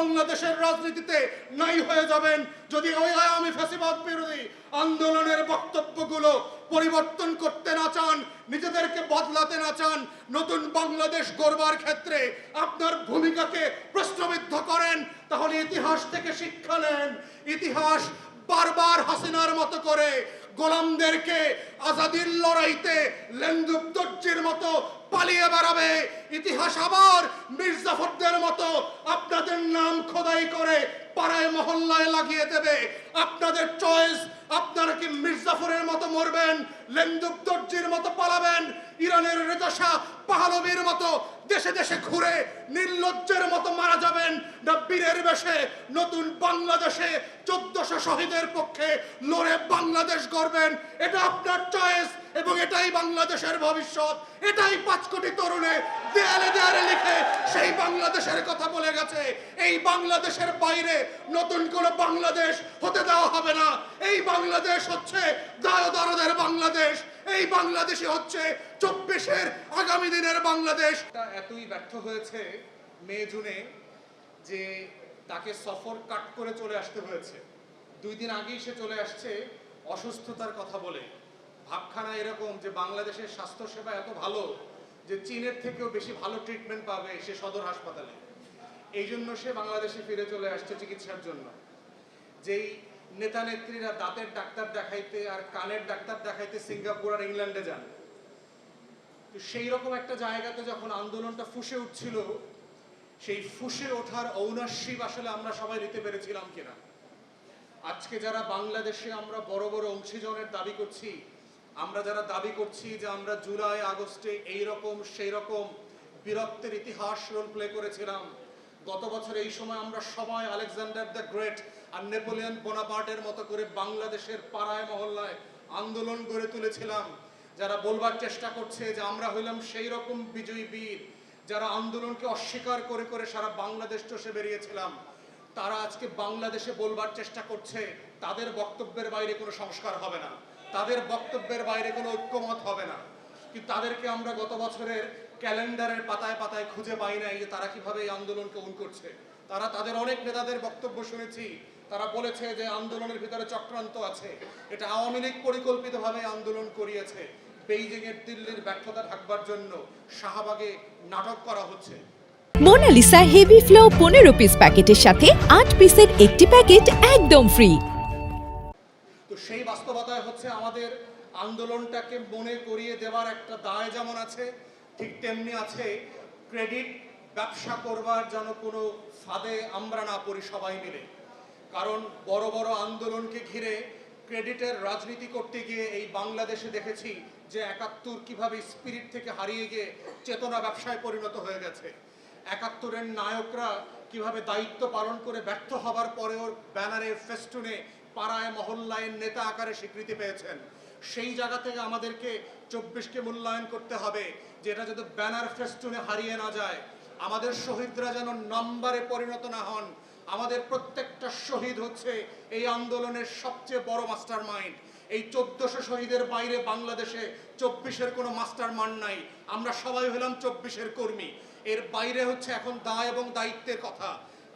বাংলাদেশের রাজনীতিতে নাই হয়ে যাবেন যদি ওই আওয়ামী ফ্যাসিবাদ বিরোধী আন্দোলনের বক্তব্যগুলো পরিবর্তন করতে না চান, নিজেদেরকে বদলাতে না চান, নতুন বাংলাদেশ গড়বার ক্ষেত্রে আপনার ভূমিকাকে প্রশ্নবিদ্ধ করেন, তাহলে ইতিহাস থেকে শিক্ষা নেন। ইতিহাস বারবার হাসিনার মতো করে গোলামদেরকে আজাদির লড়াইতে লেন্দুক দর্জির মতো পালিয়ে বেড়াবে। ইতিহাস আবার মির্জাফরদের মতো আপনাদের নাম খোদাই করে পাড়ায় মহল্লায় লাগিয়ে দেবে। আপনাদের চয়েস, আপনারা কি মির্জাফরের মতো মরবেন, লেন্দুক দর্জির মতো পালাবেন, ইরানের রেজা শাহ পাহলবীর মতো দেশে দেশে ঘুরে নির্লজ্জের মতো মারা যাবেন, না বীরের বেশে নতুন বাংলাদেশে 1400 শহীদের পক্ষে লড়ে বাংলাদেশ গড়বেন। এটা আপনার চয়েস এবং এটাই বাংলাদেশের ভবিষ্যৎ। এটাই 5 কোটি তরুণে দেয়ালে দেয়ালে লিখে সেই বাংলাদেশের কথা বলে গেছে। এই বাংলাদেশের বাইরে নতুন কোন বাংলাদেশ হতে দেওয়া হবে না। এই বাংলাদেশ হচ্ছে দায়দারদের বাংলাদেশ। এই বাংলাদেশই হচ্ছে 24-এর আগামী দিনের বাংলাদেশ। এতই ব্যর্থ হয়েছে মে জুনে যে তাকে সফর কাট করে চলে আসতে হয়েছে। 2 দিন আগেই সে চলে আসছে অসুস্থতার কথা বলে। ভাবখানা এরকম যে বাংলাদেশের স্বাস্থ্যসেবা এত ভালো যে চীনের থেকেও বেশি ভালো ট্রিটমেন্ট পাবে সে সদর হাসপাতালে। এই জন্য সে বাংলাদেশে ফিরে চলে আসছে চিকিৎসার জন্য। যেই নেতা নেত্রীরা দাঁতের ডাক্তার দেখাইতে আর কানের ডাক্তার দেখাইতে সিঙ্গাপুর আর ইংল্যান্ডে যান, তো সেই রকম একটা জায়গাতে যখন আন্দোলনটা ফুঁসে উঠছিল, সেই ফুঁসে ওঠার ঔনাসিক আসলে আমরা সবাই নিতে পেরেছিলাম কিনা। আজকে যারা বাংলাদেশে আমরা বড় বড় অংশীজনের দাবি করছি, আমরা যারা দাবি করছি যে আমরা জুলাই আগস্টে এই রকম সেই রকম বীরত্বের ইতিহাস রোল প্লে করেছিলাম, গত বছর এই সময় আমরা সবাই আলেকজান্ডার দ্য গ্রেট আর নেপোলিয়ন বোনাপার্টের মতো করে বাংলাদেশের পাড়ায় মহল্লায় আন্দোলন গড়ে তুলেছিলাম, যারা বলবার চেষ্টা করছে যে আমরা হইলাম সেই রকম বিজয়ী বীর, যারা আন্দোলনকে অস্বীকার করে করে সারা বাংলাদেশ চষে বেরিয়েছিলাম, তারা আজকে বাংলাদেশে বলবার চেষ্টা করছে তাদের বক্তব্যের বাইরে কোনো সংস্কার হবে না, তাদের বক্তব্যের বাইরে কোনো ঐক্যমত হবে না। কিন্তু তাদেরকে আমরা গত বছরের ক্যালেন্ডারের পাতায় পাতায় খুঁজে পাই নাই যে তারা কিভাবে এই আন্দোলনকে করছে। তারা তাদের অনেক নেতাদের বক্তব্য শুনেছি, তারা বলেছে যে আন্দোলনের ভিতরে চক্রান্ত আছে, এটা আওয়ামী লীগ পরিকল্পিতভাবে আন্দোলন করিয়েছে, বেইজিং এর দিল্লির ব্যর্থতা ঢাকবার জন্য শাহবাগে নাটক করা হচ্ছে। মোনালিসা হেভি ফ্লো 15 পিস প্যাকেটের সাথে 8 পিসের একটি প্যাকেট একদম ফ্রি। তো সেই বাস্তবতায় হচ্ছে আমাদের আন্দোলনটাকে মনে করিয়ে দেওয়ার একটা দায় যেমন আছে, ঠিক তেমনি আছে ক্রেডিট ব্যবসা করবার যেন কোনো ফাঁদে আমরা না পড়ি সবাই মিলে। কারণ বড় বড় আন্দোলনকে ঘিরে ক্রেডিটের রাজনীতি করতে গিয়ে এই বাংলাদেশে দেখেছি যে 71 কিভাবে স্পিরিট থেকে হারিয়ে গিয়ে চেতনা ব্যবসায় পরিণত হয়ে গেছে। 71-এর নায়করা কিভাবে দায়িত্ব পালন করে ব্যর্থ হবার পরেও ব্যানারে ফেস্টুনে পাড়ায় মহল্লায় নেতা আকারে স্বীকৃতি পেয়েছেন। সেই জায়গা থেকে আমাদেরকে 24কে মূল্যায়ন করতে হবে, যেটা যদি ব্যানার ফেস্টুনে হারিয়ে না যায়, আমাদের শহীদরা যেন নম্বরে পরিণত না হন। আমাদের প্রত্যেকটা শহীদ হচ্ছে এই আন্দোলনের সবচেয়ে বড় মাস্টার মাইন্ড। এই 1400 শহীদের বাইরে বাংলাদেশে 24-এর কোনো মাস্টার মাইন্ড নাই। আমরা সবাই হলাম 24-এর কর্মী। এর বাইরে হচ্ছে এখন দায় এবং দায়িত্বের কথা।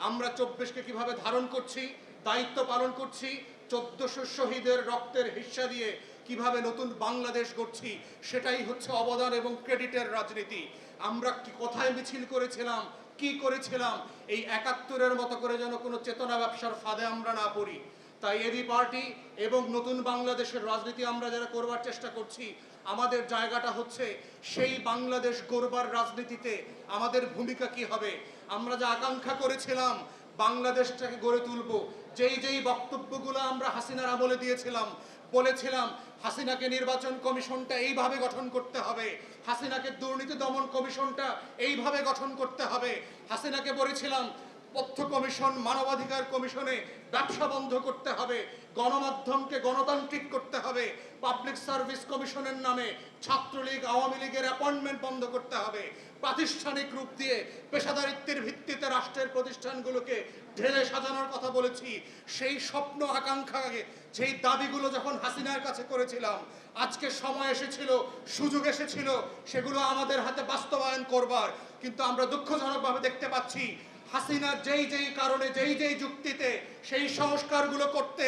আমরা 24কে কিভাবে ধারণ করছি, দায়িত্ব পালন করছি, 1400 শহীদের রক্তের হিস্সা দিয়ে কিভাবে নতুন বাংলাদেশ গড়ছি, সেটাই হচ্ছে অবদান এবং ক্রেডিটের রাজনীতি। আমরা কি কোথায় মিছিল করেছিলাম, কি করেছিলাম, এই 71-এর মতো করে যেন কোনো চেতনা ব্যবসার ফাঁদে আমরা না পড়ি। তাই এবি পার্টি এবং নতুন বাংলাদেশের রাজনীতি আমরা যারা করবার চেষ্টা করছি, আমাদের জায়গাটা হচ্ছে সেই বাংলাদেশ গড়বার রাজনীতিতে আমাদের ভূমিকা কি হবে। আমরা যা আকাঙ্ক্ষা করেছিলাম বাংলাদেশটাকে গড়ে তুলব, যেই বক্তব্যগুলো আমরা হাসিনার আমলে দিয়েছিলাম, বলেছিলাম হাসিনাকে নির্বাচন কমিশনটা এইভাবে গঠন করতে হবে, হাসিনাকে দুর্নীতি দমন কমিশনটা এইভাবে গঠন করতে হবে, হাসিনাকে বলেছিলাম তথ্য কমিশন, মানবাধিকার কমিশনে ব্যবসা বন্ধ করতে হবে, গণমাধ্যমকে গণতান্ত্রিক করতে হবে, পাবলিক সার্ভিস কমিশনের নামে ছাত্রলীগ আওয়ামী লীগের অ্যাপয়েন্টমেন্ট বন্ধ করতে হবে, প্রাতিষ্ঠানিক রূপ দিয়ে পেশাদারিত্বের ভিত্তিতে রাষ্ট্রের প্রতিষ্ঠানগুলোকে ঢেলে সাজানোর কথা বলেছি। সেই স্বপ্ন আকাঙ্ক্ষাকে, সেই দাবিগুলো যখন হাসিনার কাছে করেছিলাম, আজকে সময় এসেছিল, সুযোগ এসেছিল সেগুলো আমাদের হাতে বাস্তবায়ন করবার। কিন্তু আমরা দুঃখজনকভাবে দেখতে পাচ্ছি হাসিনা যেই যেই কারণে যেই যেই যুক্তিতে সেই সংস্কারগুলো করতে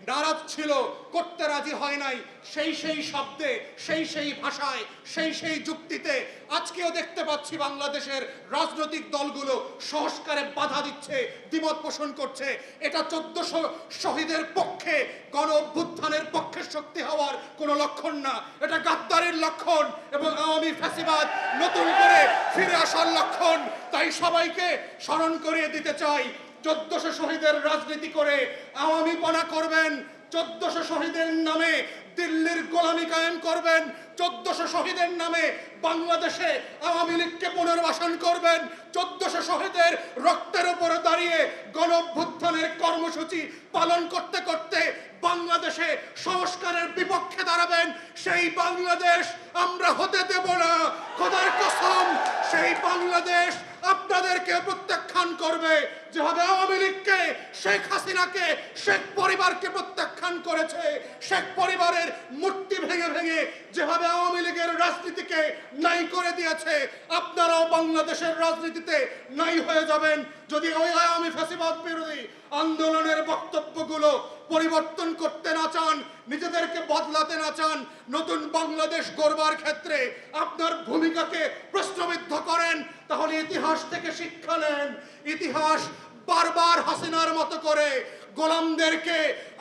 নারাজ ছিল, করতে রাজি হয় নাই, সেই সেই শব্দে, সেই সেই ভাষায়, সেই সেই যুক্তিতে আজকেও দেখতে পাচ্ছি বাংলাদেশের রাজনৈতিক দলগুলো সংস্কারে বাধা দিচ্ছে, দ্বিমত পোষণ করছে। এটা 1400 শহীদের পক্ষে, গণ অভ্যুত্থানের পক্ষে শক্তি হওয়ার কোনো লক্ষণ না, এটা গাদ্দারির লক্ষণ এবং আওয়ামী ফ্যাসিবাদ নতুন করে ফিরে আসার লক্ষণ। তাই সবাইকে স্মরণ করিয়ে দিতে চাই, 1400 শহীদের রাজনীতি করে আওয়ামীপনা করবেন, 1400 শহীদের নামে দিল্লির গোলামি কায়েম করবেন, 1400 শহীদের নামে বাংলাদেশে আওয়ামী লীগকে পুনর্বাসন করবেন, 1400 শহীদের রক্তের উপরে দাঁড়িয়ে গণ অভ্যুত্থানের কর্মসূচি পালন করতে করতে বাংলাদেশে সংস্কারের বিপক্ষে দাঁড়াবেন। সেই বাংলাদেশ আমরা হতে দেব না, খোদার কসম। সেই বাংলাদেশ আপনাদেরকে প্রত্যাখ্যান করবে, যেভাবে আওয়ামী লীগকে, শেখ হাসিনাকে, শেখ পরিবারকে প্রত্যাখ্যান করেছে, শেখ পরিবারের মূর্তি ভেঙে ভেঙে যেভাবে আওয়ামী লীগের রাজনীতিকে নাই করে দিয়েছে, আপনারাও বাংলাদেশের রাজনীতিতে নাই হয়ে যাবেন যদি ওই আওয়ামী ফ্যাসিবাদ বিরোধী আন্দোলনের বক্তব্যগুলো পরিবর্তন করতে না চান, নিজেদেরকে বদলাতে না চান, নতুন বাংলাদেশ গড়বার ক্ষেত্রে আপনার ভূমিকাকে প্রশ্নবিদ্ধ করেন, তাহলে ইতিহাস থেকে শিক্ষা নেন। ইতিহাস বারবার হাসিনার মতো করে গোলামদেরকে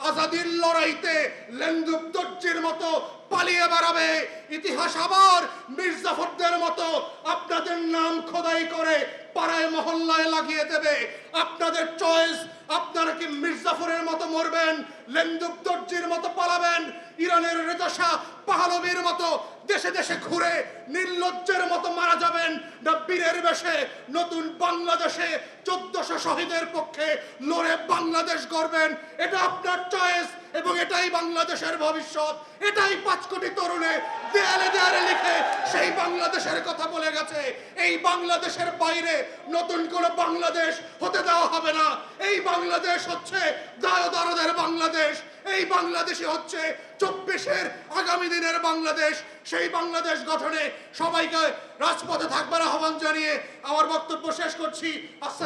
আজাদির লড়াইতে লেন্দুব দর্জির মতো পালিয়ে বেড়াবে। ইতিহাস আবার মির্জাফরদের মতো আপনাদের নাম খোদাই করে পাড়ায় মহল্লায় লাগিয়ে দেবে। আপনাদের চয়েস, আপনারা কি মির্জাফরের মতো মরবেন, লেন্দুব দর্জির মতো পালাবেন, ইরানের রেজা শাহ পাহলবীর মতো দেশে দেশে ঘুরে নির্লজ্জের মতো মারা যাবেন, না বীরের বেশে নতুন বাংলাদেশে 1400 শহীদের পক্ষে লড়ে বাংলাদেশ গড়বেন। এটা আপনার চয়েস এবং এটাই বাংলাদেশের ভবিষ্যৎ। এটাই 5 কোটি তরুণে দেয়ালে দেয়ালে লিখে সেই বাংলাদেশের কথা বলে গেছে। এই বাংলাদেশের বাইরে নতুন কোনো বাংলাদেশ হতে দেওয়া হবে না। এই বাংলাদেশ হচ্ছে দায়দারদের বাংলাদেশ। এই বাংলাদেশই হচ্ছে 24-এর আগামী দিনের বাংলাদেশ। সেই বাংলাদেশ গঠনে সবাইকে রাজপথে থাকবার আহ্বান জানিয়ে আমার বক্তব্য শেষ করছি। আসসালাম।